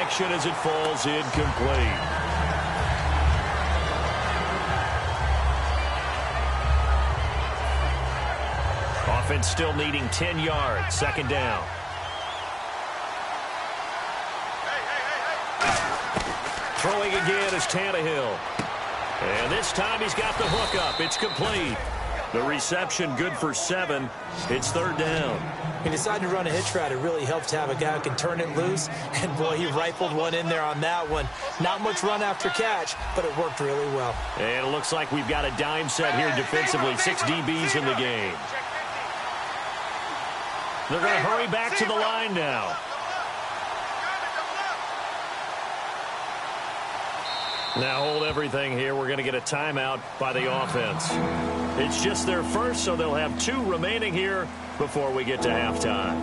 protection as it falls incomplete. Offense still needing 10 yards. Second down. Throwing again is Tannehill. And this time he's got the hook up. It's complete. The reception good for 7. It's third down. He decided to run a hitch route. It really helps to have a guy who can turn it loose. And, boy, he rifled one in there on that one. Not much run after catch, but it worked really well. And it looks like we've got a dime set here defensively. 6 DBs in the game. They're going to hurry back to the line now. Now hold everything here. We're going to get a timeout by the offense. It's just their first, so they'll have 2 remaining here before we get to halftime.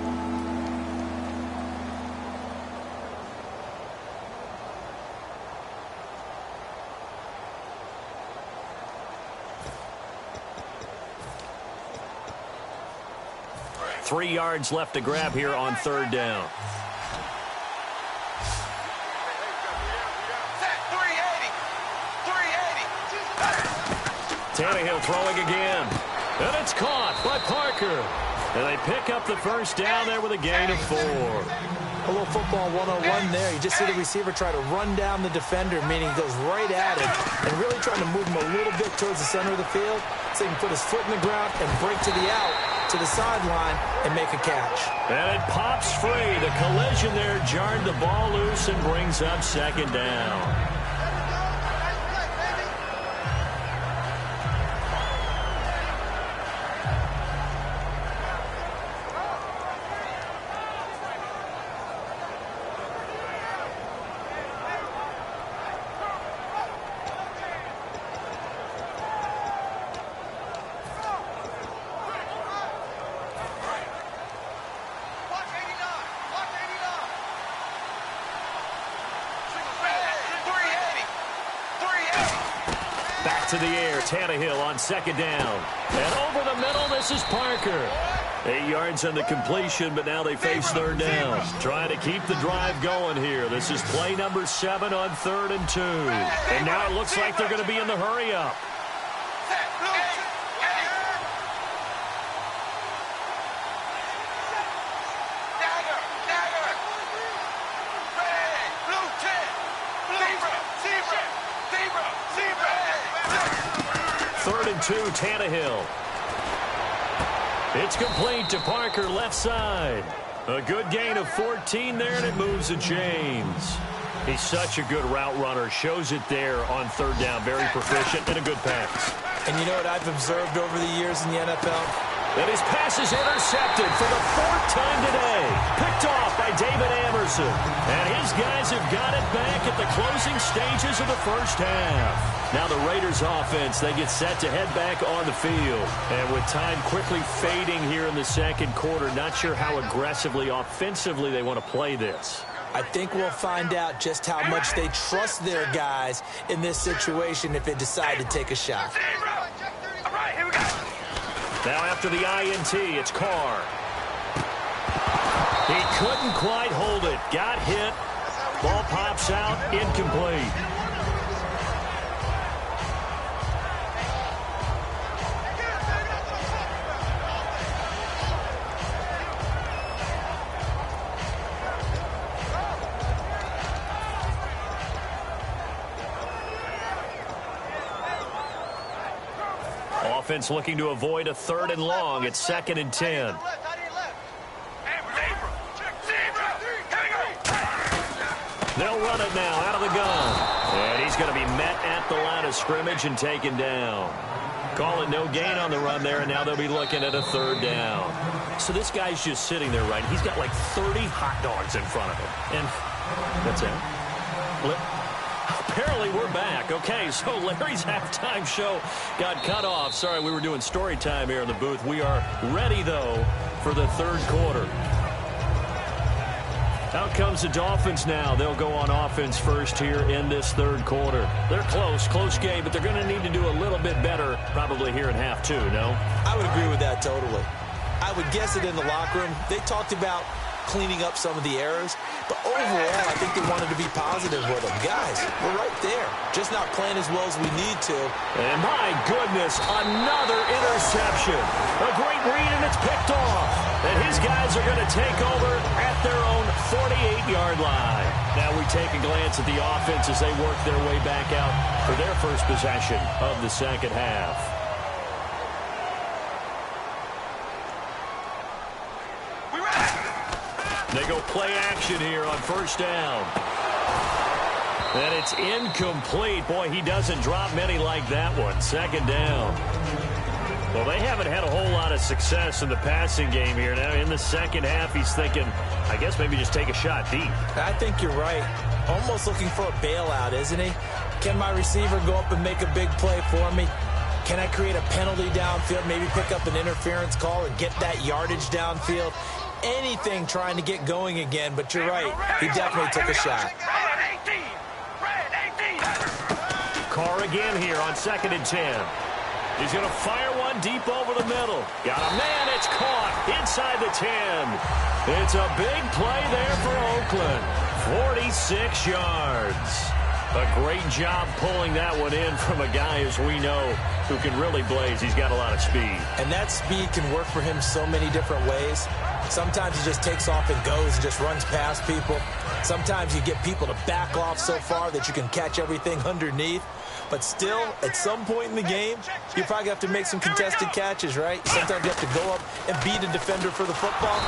Three yards left to grab here on third down. Tannehill throwing again. And it's caught by Parker. And they pick up the first down there with a gain of 4. A little football 101 there. You just see the receiver try to run down the defender, meaning he goes right at him and really trying to move him a little bit towards the center of the field so he can put his foot in the ground and break to the out, to the sideline, and make a catch. And it pops free. The collision there jarred the ball loose and brings up second down. To the air, Tannehill on second down. And over the middle, this is Parker. 8 yards on the completion, but now they face third down. Trying to keep the drive going here. This is play number 7 on 3rd and 2. And now it looks like they're going to be in the hurry-up. Third and 2, Tannehill. It's complete to Parker, left side. A good gain of 14 there, and it moves the chains. He's such a good route runner. Shows it there on third down. Very proficient and a good pass. And you know what I've observed over the years in the NFL? And his pass is intercepted for the 4th time today. Picked off by David Amerson. And his guys have got it back at the closing stages of the first half. Now the Raiders offense, they get set to head back on the field. And with time quickly fading here in the second quarter, not sure how aggressively, offensively they want to play this. I think we'll find out just how much they trust their guys in this situation if they decide to take a shot. All right, here we go. Now after the INT, it's Carr. He couldn't quite hold it. Got hit. Ball pops out. Incomplete. Offense looking to avoid a 3rd and long. It's 2nd and 10. They'll run it now out of the gun. And he's going to be met at the line of scrimmage and taken down. Call it no gain on the run there, and now they'll be looking at a 3rd down. So this guy's just sitting there, right? He's got like 30 hot dogs in front of him. And that's it. Apparently we're back. Okay, so Larry's halftime show got cut off. Sorry, we were doing story time here in the booth. We are ready, though, for the 3rd quarter. Out comes the Dolphins now. They'll go on offense first here in this 3rd quarter. They're close game, but they're going to need to do a little bit better probably here in half 2, no? I would agree with that totally. I would guess it in the locker room. They talked about cleaning up some of the errors. But overall, I think they wanted to be positive with them. Guys, we're right there, just not playing as well as we need to. And my goodness, another interception. A great read, and it's picked off. And his guys are going to take over at their own 48-yard line. Now we take a glance at the offense as they work their way back out for their first possession of the second half. They go play action here on first down. And it's incomplete. Boy, he doesn't drop many like that one. Second down. Well, they haven't had a whole lot of success in the passing game here. Now, in the second half, he's thinking, I guess maybe just take a shot deep. I think you're right. Almost looking for a bailout, isn't he? Can my receiver go up and make a big play for me? Can I create a penalty downfield, maybe pick up an interference call and get that yardage downfield? Anything trying to get going again, but you're right. He definitely took a shot. Carr again here on 2nd and 10. He's going to fire one deep over the middle. Got a man. It's caught inside the 10. It's a big play there for Oakland. 46 yards. A great job pulling that one in from a guy, as we know, who can really blaze. He's got a lot of speed. And that speed can work for him so many different ways. Sometimes he just takes off and goes and just runs past people. Sometimes you get people to back off so far that you can catch everything underneath. But still, at some point in the game, you probably have to make some contested catches, right? Sometimes you have to go up and beat a defender for the football.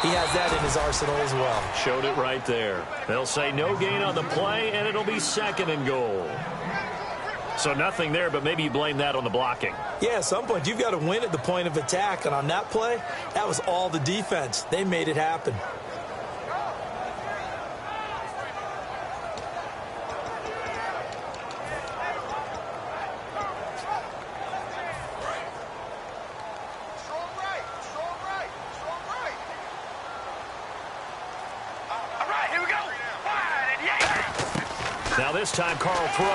He has that in his arsenal as well. Showed it right there. They'll say no gain on the play, and it'll be 2nd and goal. So nothing there, but maybe you blame that on the blocking. Yeah, at some point, you've got to win at the point of attack. And on that play, that was all the defense. They made it happen. Now this time, Carl throw.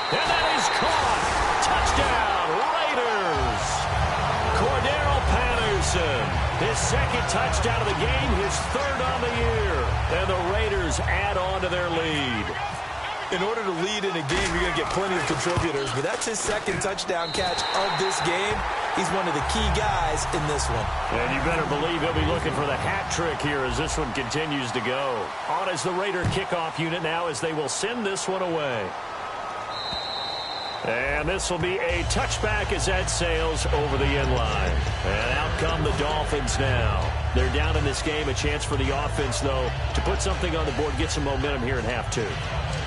And that is caught. Touchdown, Raiders. Cordero Patterson, his 2nd touchdown of the game, his 3rd on the year. And the Raiders add on to their lead. In order to lead in a game, you're going to get plenty of contributors, but that's his 2nd touchdown catch of this game. He's one of the key guys in this one. And you better believe he'll be looking for the hat trick here as this one continues to go. On as the Raider kickoff unit now as they will send this one away. And this will be a touchback as that sails over the end line. And out come the Dolphins now. They're down in this game. A chance for the offense, though, to put something on the board, get some momentum here in half 2.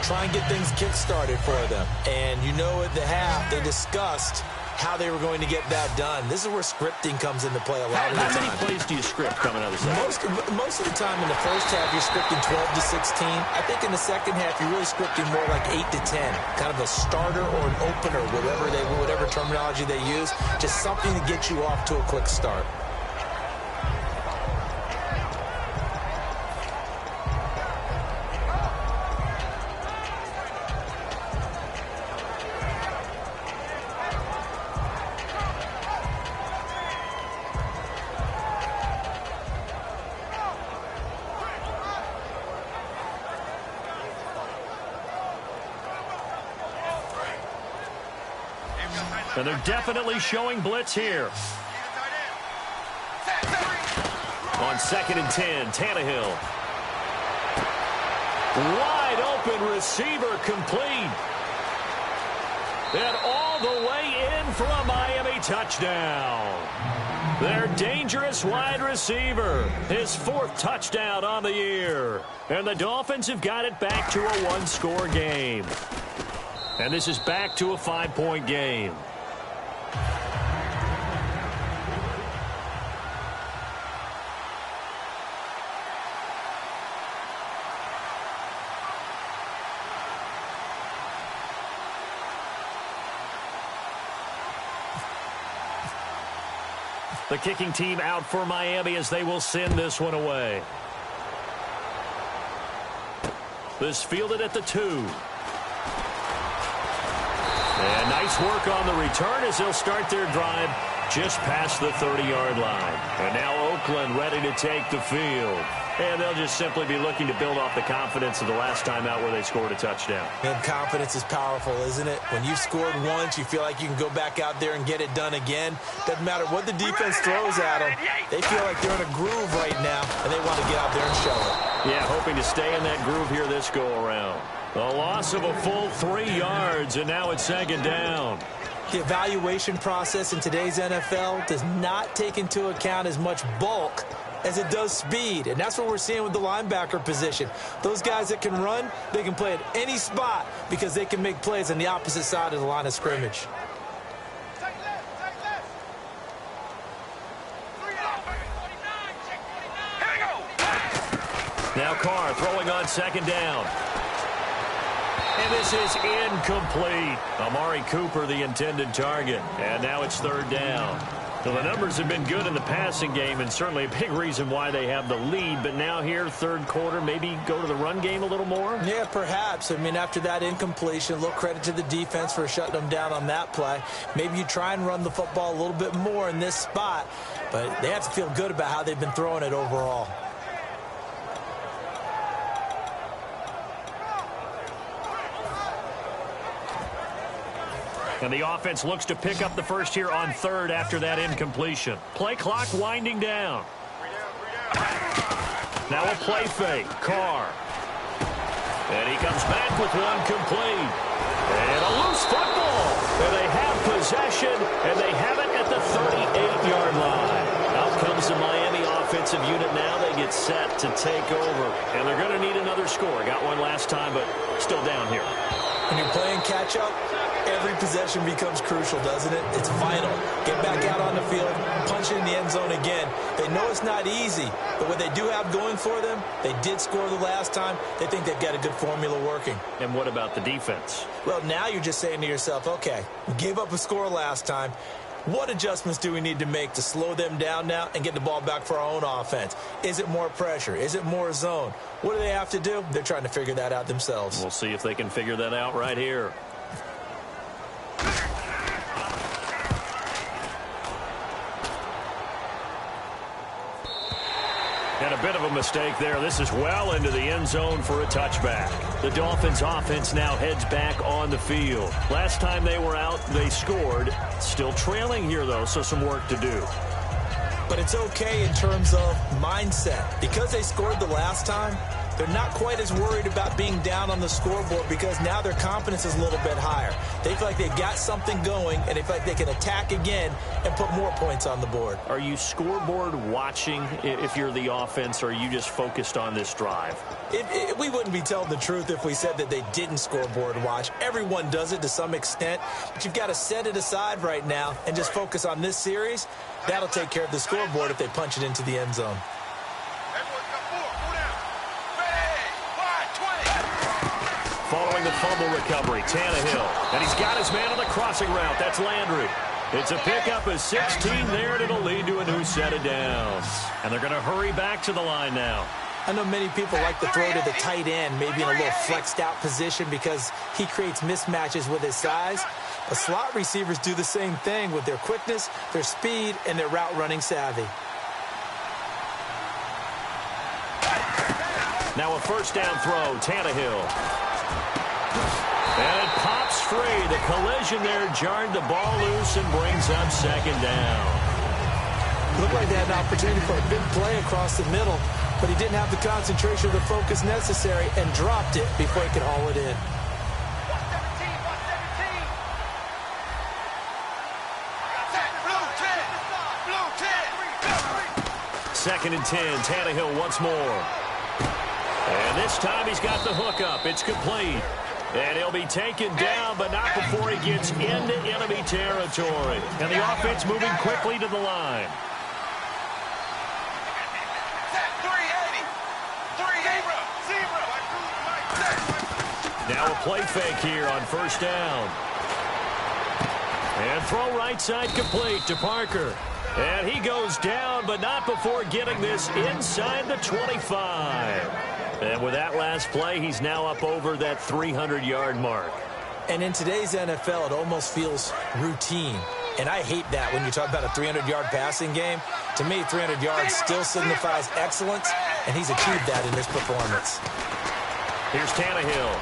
Try and get things kick-started for them. And you know at the half, they discussed how they were going to get that done. This is where scripting comes into play a lot of the time. How many plays do you script coming out of the second? Most of the time in the first half, you're scripting 12 to 16. I think in the second half, you're really scripting more like 8 to 10. Kind of a starter or an opener, whatever terminology they use. Just something to get you off to a quick start. And they're definitely showing blitz here. On 2nd and 10, Tannehill. Wide open receiver complete. And all the way in for a Miami touchdown. Their dangerous wide receiver. His 4th touchdown on the year. And the Dolphins have got it back to a 1-score game. And this is back to a 5-point game. The kicking team out for Miami as they will send this one away. This fielded at the 2. And nice work on the return as they'll start their drive just past the 30-yard line. And now Oakland ready to take the field. And they'll just simply be looking to build off the confidence of the last time out where they scored a touchdown. And confidence is powerful, isn't it? When you've scored once, you feel like you can go back out there and get it done again. Doesn't matter what the defense throws at them. They feel like they're in a groove right now, and they want to get out there and show it. Yeah, hoping to stay in that groove here this go-around. A loss of a full 3 yards, and now it's second down. The evaluation process in today's NFL does not take into account as much bulk as it does speed, and that's what we're seeing with the linebacker position. Those guys that can run, they can play at any spot because they can make plays on the opposite side of the line of scrimmage. Now Carr throwing on second down. And this is incomplete. Amari Cooper, the intended target. And now it's third down. Well, the numbers have been good in the passing game, and certainly a big reason why they have the lead. But now here, third quarter, maybe go to the run game a little more? Yeah, perhaps. I mean, after that incompletion, a little credit to the defense for shutting them down on that play. Maybe you try and run the football a little bit more in this spot. But they have to feel good about how they've been throwing it overall. And the offense looks to pick up the first here on third after that incompletion. Play clock winding down. Now a play fake. Carr. And he comes back with one complete. And a loose football. And they have possession, and they have it at the 38-yard line. Out comes the Miami offensive unit now. They get set to take over. And they're going to need another score. Got one last time, but still down here. When you're playing catch-up, every possession becomes crucial, doesn't it? It's vital. Get back out on the field, punch it in the end zone again. They know it's not easy, but what they do have going for them, they did score the last time. They think they've got a good formula working. And what about the defense? Well, now you're just saying to yourself, okay, we gave up a score last time. What adjustments do we need to make to slow them down now and get the ball back for our own offense? Is it more pressure? Is it more zone? What do they have to do? They're trying to figure that out themselves. We'll see if they can figure that out right here. And a bit of a mistake there. This is well into the end zone for a touchback. The Dolphins offense now heads back on the field. Last time they were out, they scored. Still trailing here, though, so some work to do. But it's okay in terms of mindset. Because they scored the last time, they're not quite as worried about being down on the scoreboard because now their confidence is a little bit higher. They feel like they've got something going, and they feel like they can attack again and put more points on the board. Are you scoreboard watching if you're the offense, or are you just focused on this drive? We wouldn't be telling the truth if we said that they didn't scoreboard watch. Everyone does it to some extent, but you've got to set it aside right now and just focus on this series. That'll take care of the scoreboard if they punch it into the end zone. Following the fumble recovery, Tannehill. And he's got his man on the crossing route. That's Landry. It's a pickup of 16 there, and it'll lead to a new set of downs. And they're going to hurry back to the line now. I know many people like to throw to the tight end, maybe in a little flexed out position because he creates mismatches with his size. But slot receivers do the same thing with their quickness, their speed, and their route running savvy. Now a first down throw, Tannehill. And it pops free. The collision there jarred the ball loose and brings up second down. Looked like they had an opportunity for a big play across the middle, but he didn't have the concentration or the focus necessary and dropped it before he could haul it in. Second and 10, Tannehill once more. And this time he's got the hook up. It's complete. And he'll be taken down, but not before he gets into enemy territory. And the offense moving quickly to the line. Now a play fake here on first down. And throw right side complete to Parker. And he goes down, but not before getting this inside the 25. And with that last play, he's now up over that 300-yard mark. And in today's NFL, it almost feels routine. And I hate that when you talk about a 300-yard passing game. To me, 300 yards still signifies excellence, and he's achieved that in this performance. Here's Tannehill.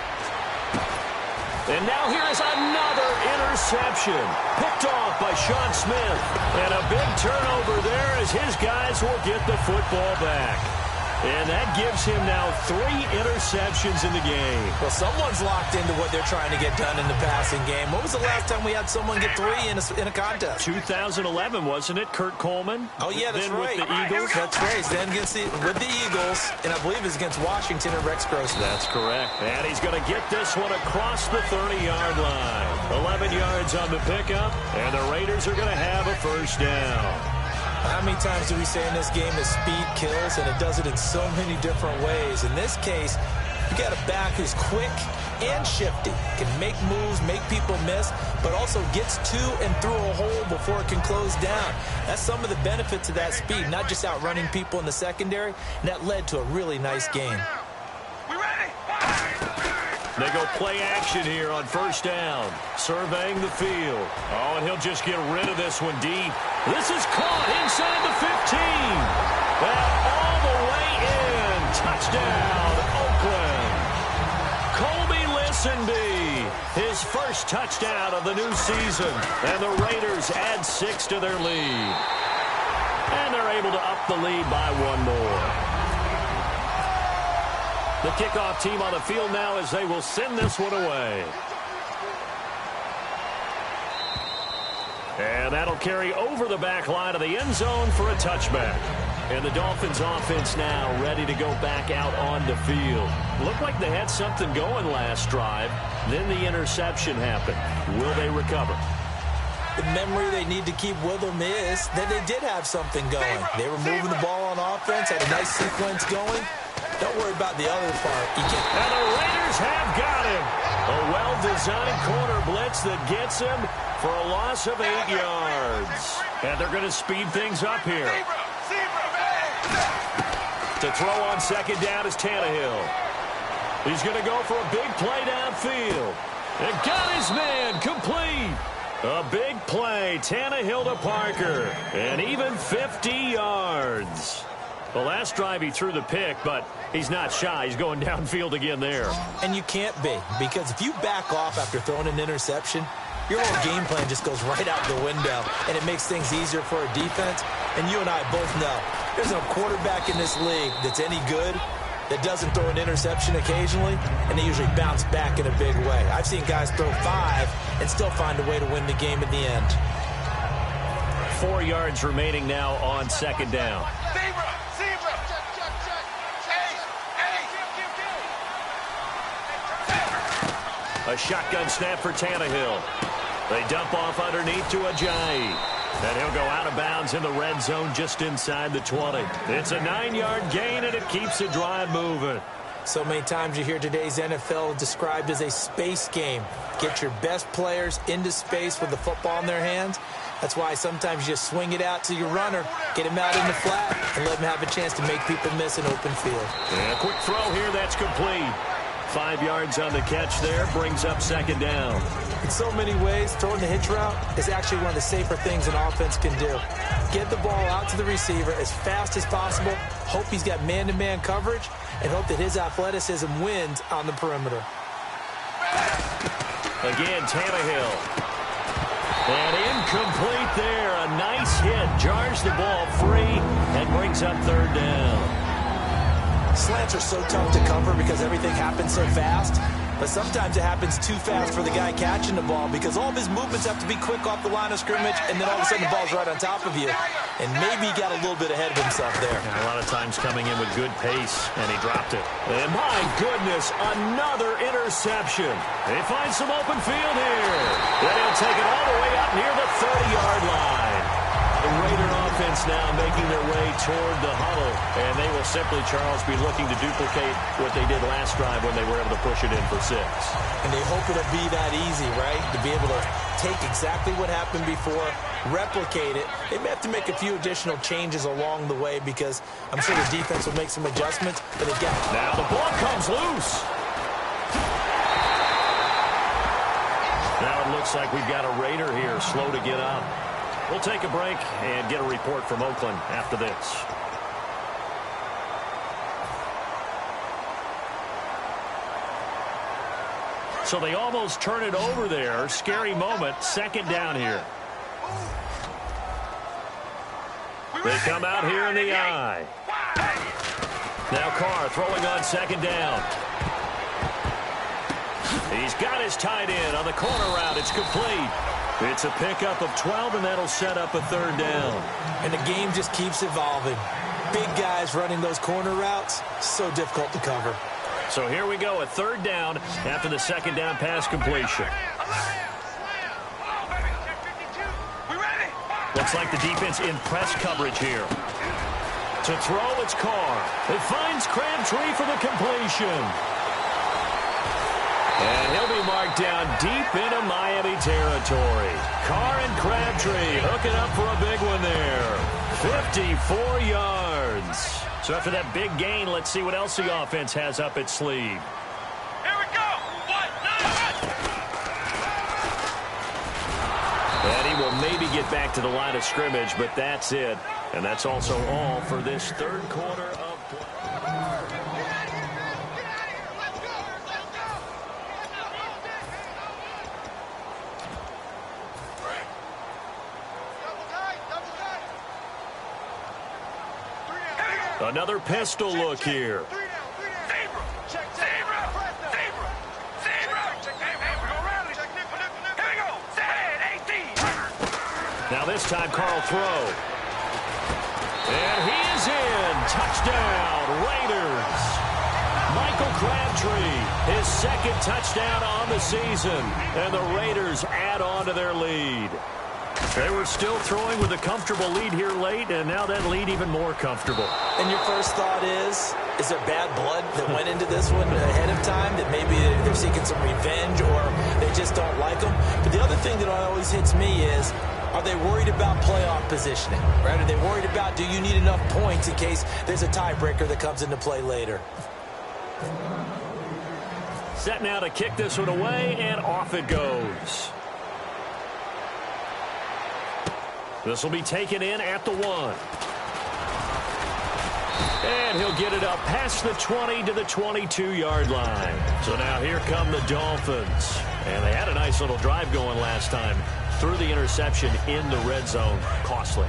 And now here is another interception. Picked off by Sean Smith. And a big turnover there as his guys will get the football back. And that gives him now 3 interceptions in the game. Well, someone's locked into what they're trying to get done in the passing game. When was the last time we had someone get 3 in a contest? 2011, wasn't it? Kurt Coleman? Oh, yeah, that's right. With the Eagles? That's right. Then with the Eagles, and I believe it's against Washington and Rex Grossman. That's correct. And he's going to get this one across the 30-yard line. 11 yards on the pickup, and the Raiders are going to have a first down. How many times do we say in this game that speed kills, and it does it in so many different ways? In this case, you got a back who's quick and shifty, can make moves, make people miss, but also gets to and through a hole before it can close down. That's some of the benefits of that speed, not just outrunning people in the secondary, and that led to a really nice game. They go play action here on first down, surveying the field. Oh, and he'll just get rid of this one deep. This is caught inside the 15. And all the way in. Touchdown, Oakland. Colby Listenby, his first touchdown of the new season. And the Raiders add 6 to their lead. And they're able to up the lead by 1 more. The kickoff team on the field now as they will send this one away. And that'll carry over the back line of the end zone for a touchback. And the Dolphins offense now ready to go back out on the field. Looked like they had something going last drive. Then the interception happened. Will they recover? The memory they need to keep with them is that they did have something going. They were moving the ball on offense, had a nice sequence going. Don't worry about the other part. And the Raiders have got him. A well-designed corner blitz that gets him for a loss of 8 yards. And they're going to speed things up here. To throw on second down is Tannehill. He's going to go for a big play downfield. And got his man complete. A big play. Tannehill to Parker. And even 50 yards. The last drive he threw the pick, but he's not shy. He's going downfield again there. And you can't be, because if you back off after throwing an interception, your whole game plan just goes right out the window, and it makes things easier for a defense. And you and I both know there's no quarterback in this league that's any good that doesn't throw an interception occasionally, and they usually bounce back in a big way. I've seen guys throw 5 and still find a way to win the game in the end. 4 yards remaining now on second down. A shotgun snap for Tannehill. They dump off underneath to Ajayi. And he'll go out of bounds in the red zone just inside the 20. It's a 9-yard gain, and it keeps the drive moving. So many times you hear today's NFL described as a space game. Get your best players into space with the football in their hands. That's why sometimes you just swing it out to your runner, get him out in the flat, and let him have a chance to make people miss an open field. And a quick throw here, that's complete. 5 yards on the catch there, brings up second down. In so many ways, throwing the hitch route is actually one of the safer things an offense can do. Get the ball out to the receiver as fast as possible, hope he's got man-to-man coverage, and hope that his athleticism wins on the perimeter. Again, Tannehill. And incomplete there. A nice hit. Jars the ball free and brings up third down. Slants are so tough to cover because everything happens so fast. But sometimes it happens too fast for the guy catching the ball because all of his movements have to be quick off the line of scrimmage, and then all of a sudden the ball's right on top of you. And maybe he got a little bit ahead of himself there. And a lot of times coming in with good pace, and he dropped it. And my goodness, another interception. They find some open field here. Then he'll take it all the way up near the 30-yard line. The Raider offense now making their way toward the huddle. And they will simply, Charles, be looking to duplicate what they did last drive when they were able to push it in for 6. And they hope it'll be that easy, right? To be able to take exactly what happened before, replicate it. They may have to make a few additional changes along the way because I'm sure the defense will make some adjustments. But again, now the ball comes loose. Now it looks like we've got a Raider here slow to get up. We'll take a break and get a report from Oakland after this. So they almost turn it over there. Scary moment. Second down here. They come out here in the eye. Now Carr throwing on second down. He's got his tight end on the corner route. It's complete. It's a pickup of 12, and that'll set up a third down. And the game just keeps evolving. Big guys running those corner routes, so difficult to cover. So here we go, a third down after the second down pass completion. Looks like the defense in press coverage here. To throw, it's Carr. It finds Crabtree for the completion. And he'll be marked down deep into Miami territory. Carr and Crabtree hooking up for a big one there. 54 yards. So after that big gain, let's see what else the offense has up its sleeve. Here we go. 1-9. And he will maybe get back to the line of scrimmage, but that's it. And that's also all for this third quarter of play. Another pistol look here. Now this time, Carl throw. And he is in. Touchdown, Raiders. Michael Crabtree, his second touchdown on the season. And the Raiders add on to their lead. They were still throwing with a comfortable lead here late, and now that lead even more comfortable. And your first thought is there bad blood that went into this one ahead of time, that maybe they're seeking some revenge or they just don't like them? But the other thing that always hits me is, are they worried about playoff positioning? Right? Are they worried about, do you need enough points in case there's a tiebreaker that comes into play later? Set now to kick this one away, and off it goes. This will be taken in at the 1. And he'll get it up past the 20 to the 22-yard line. So now here come the Dolphins. And they had a nice little drive going last time. Threw the interception in the red zone. Costly.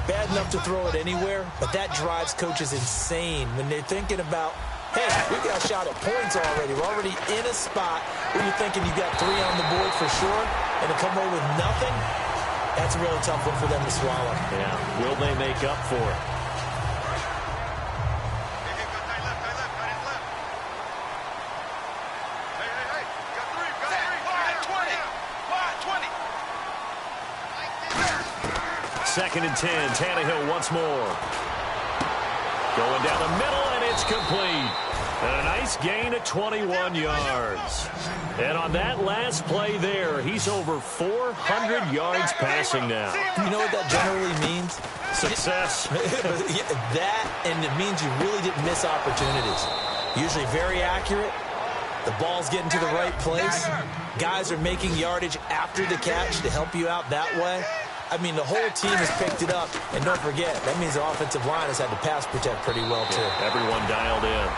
Bad enough to throw it anywhere, but that drives coaches insane when they're thinking about, hey, we got a shot at points already. We're already in a spot where you're thinking you got 3 on the board for sure, and to come away with nothing, that's a really tough one for them to swallow. Yeah, will they make up for it? Second and 10, Tannehill once more. Going down the middle, and it's complete. And a nice gain of 21 yards. And on that last play there, he's over 400 yards passing now. You know what that generally means? Success. That, and it means you really didn't miss opportunities. Usually very accurate. The ball's getting to the right place. Guys are making yardage after the catch to help you out that way. I mean, the whole team has picked it up. And don't forget, that means the offensive line has had to pass protect pretty well, too. Yeah, everyone dialed in.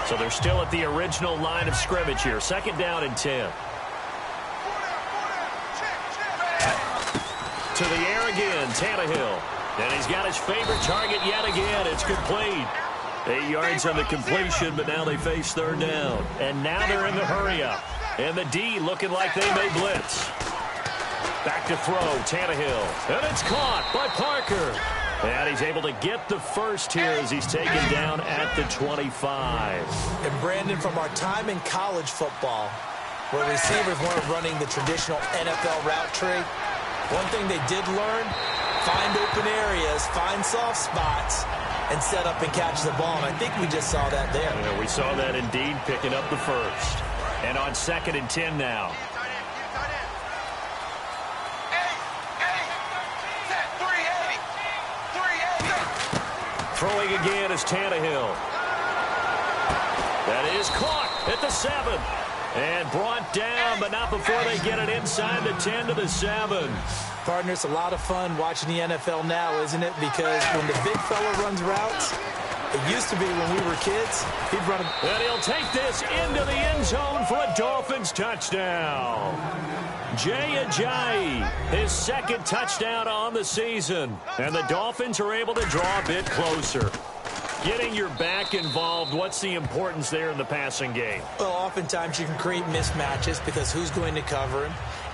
So they're still at the original line of scrimmage here. Second down and 10. To the air again, Tannehill. And he's got his favorite target yet again. It's complete. 8 yards on the completion, but now they face third down. And now they're in the hurry-up. And the D looking like they may blitz. Back to throw, Tannehill. And it's caught by Parker. And he's able to get the first here as he's taken down at the 25. And Brandon, from our time in college football, where receivers weren't running the traditional NFL route tree, one thing they did learn, find open areas, find soft spots, and set up and catch the ball. And I think we just saw that there. Yeah, we saw that indeed, picking up the first. And on second and 10 now. Throwing again is Tannehill. That is caught at the 7. And brought down, but not before they get it inside the 10 to the 7. Partner, it's a lot of fun watching the NFL now, isn't it? Because when the big fella runs routes, it used to be when we were kids, he'd run a... And he'll take this into the end zone for a Dolphins touchdown. Jay Ajayi, his second touchdown on the season. And the Dolphins are able to draw a bit closer. Getting your back involved, what's the importance there in the passing game? Well, oftentimes you can create mismatches because who's going to cover him?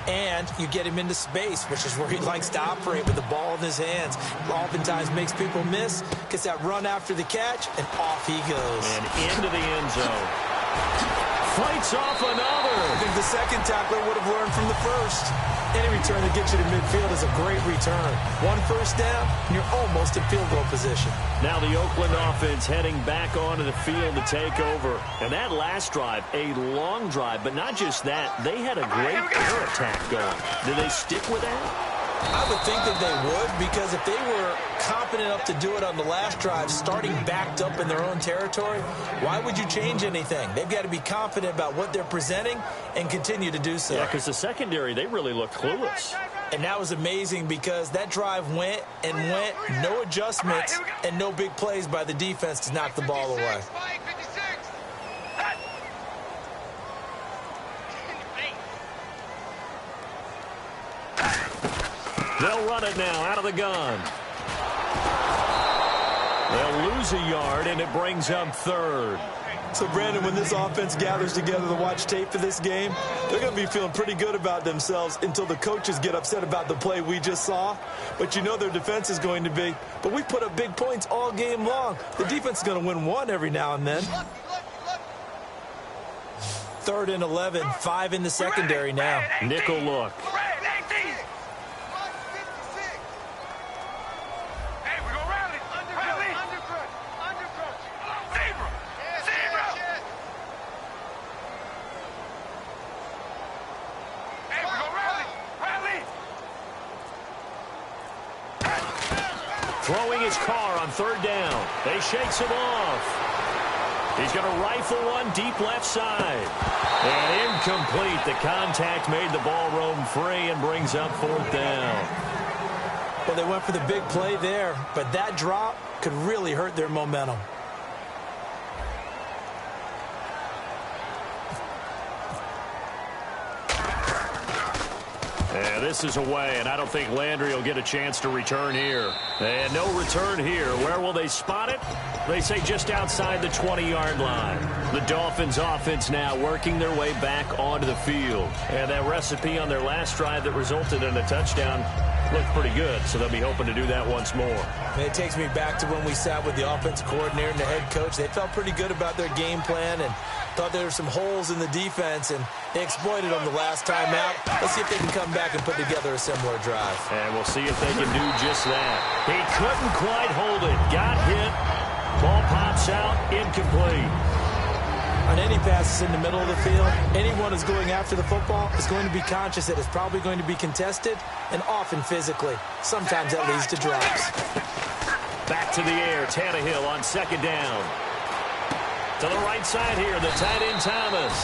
And you get him into space, which is where he likes to operate with the ball in his hands. Oftentimes makes people miss, gets that run after the catch, and off he goes. And into the end zone. Fights off another. I think the second tackler would have learned from the first. Any return that gets you to midfield is a great return. One first down, and you're almost in field goal position. Now the Oakland offense heading back onto the field to take over. And that last drive, a long drive, but not just that. They had a great air attack going. Did they stick with that? I would think that they would, because if they were confident enough to do it on the last drive, starting backed up in their own territory, why would you change anything? They've got to be confident about what they're presenting and continue to do so. Yeah, because the secondary, they really looked clueless. And that was amazing because that drive went and went, no adjustments, and no big plays by the defense to knock the ball away. They'll run it now out of the gun. They'll lose a yard, and it brings up third. So, Brandon, when this offense gathers together to watch tape for this game, they're going to be feeling pretty good about themselves until the coaches get upset about the play we just saw. But you know their defense is going to be. But we put up big points all game long. The defense is going to win one every now and then. 3rd and 11, 5 in the secondary now. Nickel look. Throwing his car on 3rd down. They shakes him off. He's going to rifle one deep left side. And incomplete. The contact made the ball roam free and brings up 4th down. Well, they went for the big play there, but that drop could really hurt their momentum. And this is away, and I don't think Landry will get a chance to return here. And no return here. Where will they spot it? They say just outside the 20-yard line. The Dolphins offense now working their way back onto the field. And that recipe on their last drive that resulted in a touchdown looked pretty good, so they'll be hoping to do that once more. And it takes me back to when we sat with the offensive coordinator and the head coach. They felt pretty good about their game plan and thought there were some holes in the defense, and they exploited them the last time out. Let's see if they can come back and put together a similar drive. And we'll see if they can do just that. He couldn't quite hold it. Got hit. Ball pops out. Incomplete. On any passes in the middle of the field, anyone who's going after the football is going to be conscious that it's probably going to be contested, and often physically. Sometimes that leads to drops. Back to the air. Tannehill on 2nd down. To the right side here, the tight end Thomas.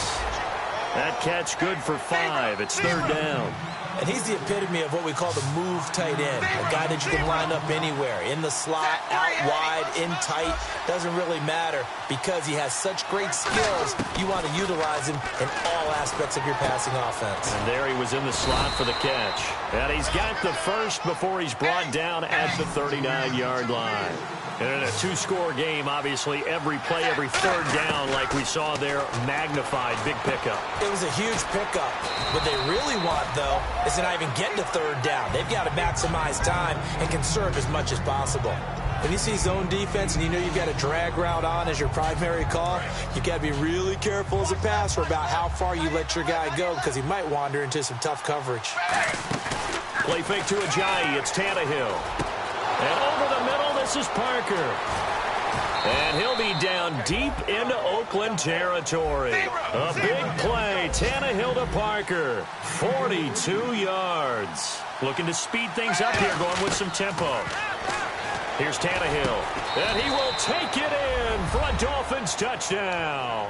That catch good for 5. It's 3rd down. And he's the epitome of what we call the move tight end. A guy that you can line up anywhere. In the slot, out wide, in tight. Doesn't really matter because he has such great skills. You want to utilize him in all aspects of your passing offense. And there he was in the slot for the catch. And he's got the first before he's brought down at the 39-yard line. And in a 2-score game, obviously, every play, every 3rd down, like we saw there, magnified. Big pickup. It was a huge pickup. What they really want, though, is to not even get to 3rd down. They've got to maximize time and conserve as much as possible. When you see zone defense and you know you've got a drag route on as your primary call, you've got to be really careful as a passer about how far you let your guy go because he might wander into some tough coverage. Play fake to Ajayi. It's Tannehill. And over the middle, this is Parker. And he'll be down deep into Oakland territory. A big play. Tannehill to Parker. 42 yards. Looking to speed things up here, going with some tempo. Here's Tannehill, and he will take it in for a Dolphins touchdown.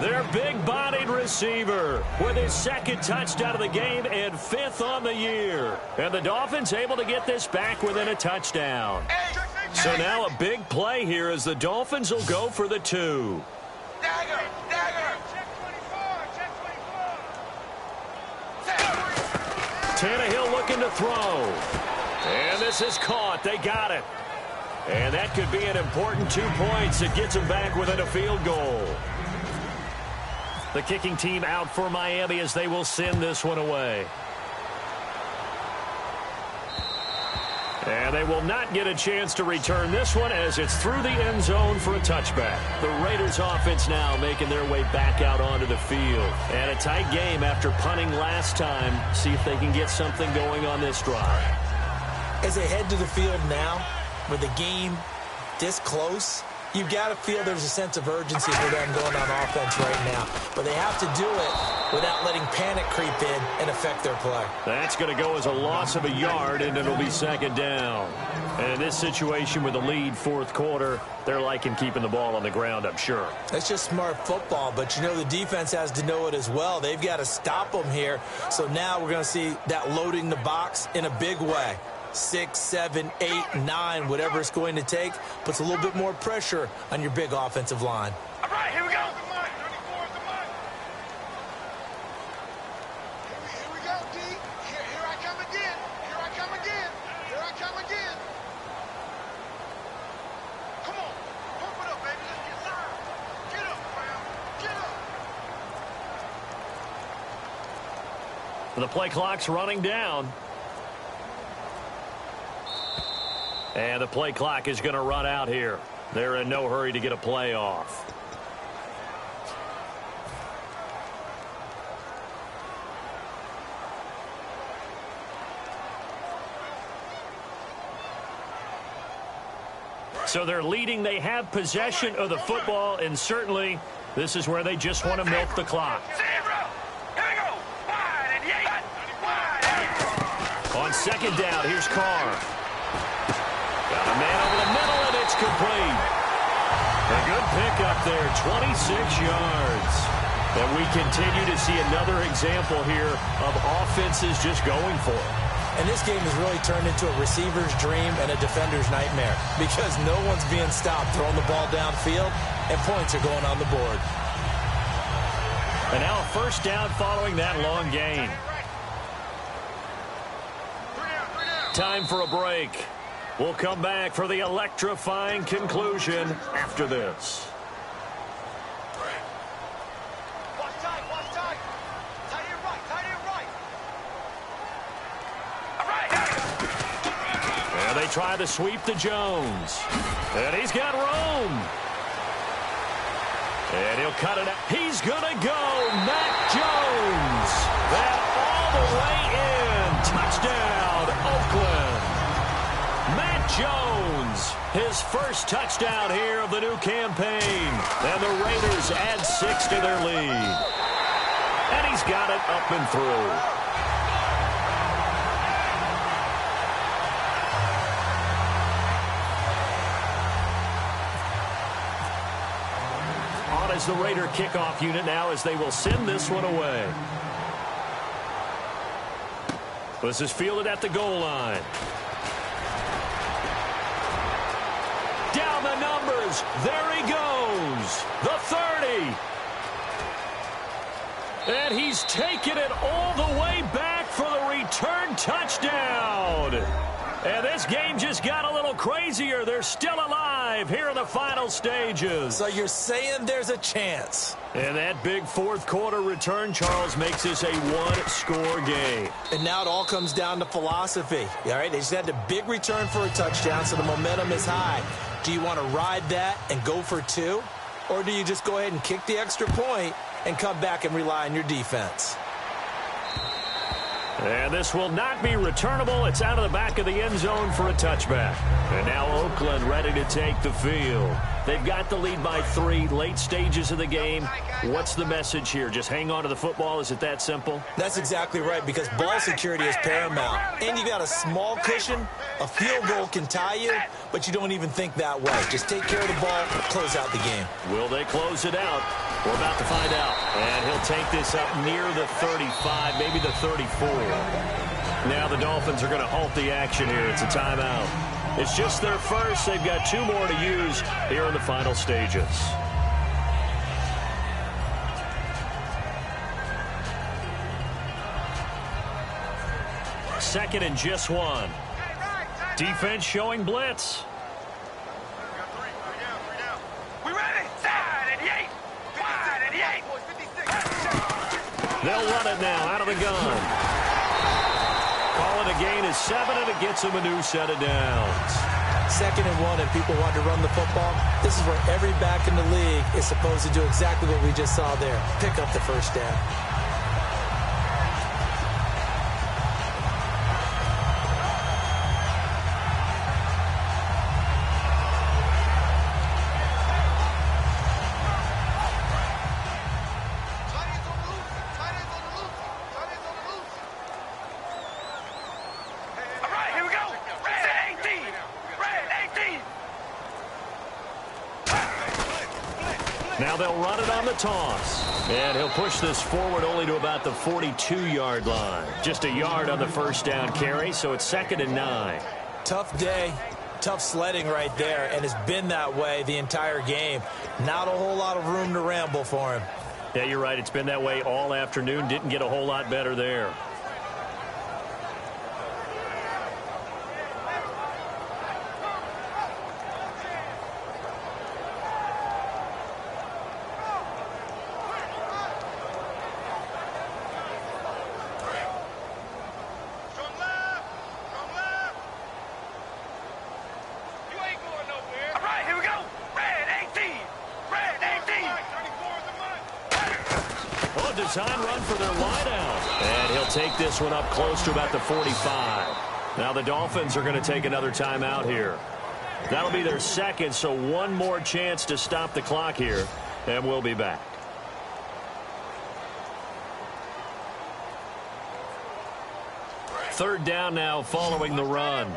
Their big-bodied receiver with his second touchdown of the game and 5th on the year. And the Dolphins able to get this back within a touchdown. So now a big play here as the Dolphins will go for the 2. Dagger! Check 24! Tannehill looking to throw. And this is caught. They got it. And that could be an important 2 points that gets them back within a field goal. The kicking team out for Miami as they will send this one away. And they will not get a chance to return this one as it's through the end zone for a touchback. The Raiders offense now making their way back out onto the field. And a tight game after punting last time. See if they can get something going on this drive. As they head to the field now, with the game this close, you've got to feel there's a sense of urgency for them going on offense right now. But they have to do it without letting panic creep in and affect their play. That's going to go as a loss of a yard, and it'll be 2nd down. And in this situation with the lead 4th quarter, they're liking keeping the ball on the ground, I'm sure. That's just smart football, but you know the defense has to know it as well. They've got to stop them here. So now we're going to see that loading the box in a big way. 6, 7, 8, 9, whatever it's going to take, puts a little bit more pressure on your big offensive line. All right, here we go. Here we go, D. Here I come again. Here I come again. Come on. Pump it up, baby. Let's get served. Get up, fam. Get up. The play clock's running down. And the play clock is going to run out here. They're in no hurry to get a play off. So they're leading. They have possession of the football, and certainly this is where they just want to milk the clock. Here we go. Wide and wide. On 2nd down, here's Carr. Got a man over the middle, and it's complete. A good pickup there, 26 yards. And we continue to see another example here of offenses just going for it. And this game has really turned into a receiver's dream and a defender's nightmare because no one's being stopped throwing the ball downfield, and points are going on the board. And now a 1st down following that long gain. Time for a break. We'll come back for the electrifying conclusion after this. Watch tight. Tight end right. All right. And they try to sweep to Jones. And he's got room. And he'll cut it out. He's going to go. Matt Jones. That all the way in. Touchdown, Oakland. Matt Jones, his first touchdown here of the new campaign. And the Raiders add 6 to their lead. And he's got it up and through. On as the Raider kickoff unit now as they will send this one away. This is fielded at the goal line. Down the numbers. There he goes. The 30. And he's taken it all the way back for the return touchdown. And this game just got a little crazier. They're still alive here in the final stages. So you're saying there's a chance. And that big 4th quarter return, Charles, makes this a 1-score game. And now it all comes down to philosophy. All right, they just had a big return for a touchdown, so the momentum is high. Do you want to ride that and go for 2? Or do you just go ahead and kick the extra point and come back and rely on your defense? And this will not be returnable. It's out of the back of the end zone for a touchback. And now Oakland ready to take the field. They've got the lead by 3, late stages of the game. What's the message here? Just hang on to the football? Is it that simple? That's exactly right, because ball security is paramount. And you got a small cushion. A field goal can tie you, but you don't even think that way. Just take care of the ball, close out the game. Will they close it out? We're about to find out. And he'll take this up near the 35, maybe the 34. Now the Dolphins are going to halt the action here. It's a timeout. It's just their first. They've got 2 more to use here in the final stages. Second and just 1. Defense showing blitz. They'll run it now out of the gun. Calling a gain is 7, and it gets them a new set of downs. Second and 1, and people want to run the football. This is where every back in the league is supposed to do exactly what we just saw there. Pick up the first down. Now they'll run it on the toss. And he'll push this forward only to about the 42-yard line. Just a yard on the first down carry, so it's 2nd and 9. Tough day, tough sledding right there, and it's been that way the entire game. Not a whole lot of room to ramble for him. Yeah, you're right. It's been that way all afternoon. Didn't get a whole lot better there. Design run for their wideout. And he'll take this one up close to about the 45. Now the Dolphins are going to take another timeout here. That'll be their second, so one more chance to stop the clock here, and we'll be back. Third down now following the run.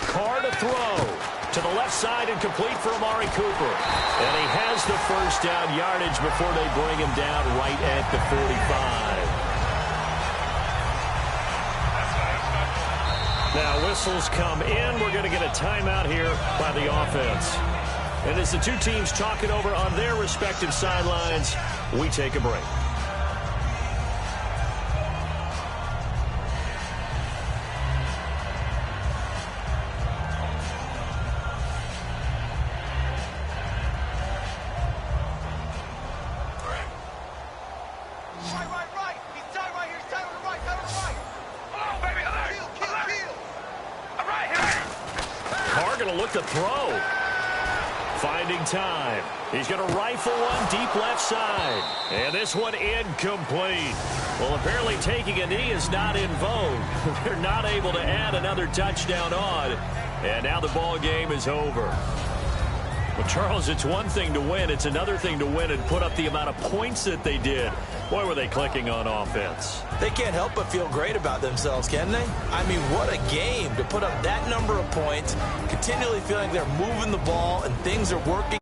Carr to throw. To the left side and complete for Amari Cooper. And he has the first down yardage before they bring him down right at the 45. Now whistles come in. We're going to get a timeout here by the offense. And as the two teams talk it over on their respective sidelines, we take a break. To throw. Finding time. He's going to rifle one deep left side. And this one incomplete. Well, apparently taking a knee is not in vogue. They're not able to add another touchdown on. And now the ball game is over. Well, Charles, it's one thing to win. It's another thing to win and put up the amount of points that they did. Boy, were they clicking on offense. They can't help but feel great about themselves, can they? I mean, what a game to put up that number of points, continually feeling they're moving the ball and things are working.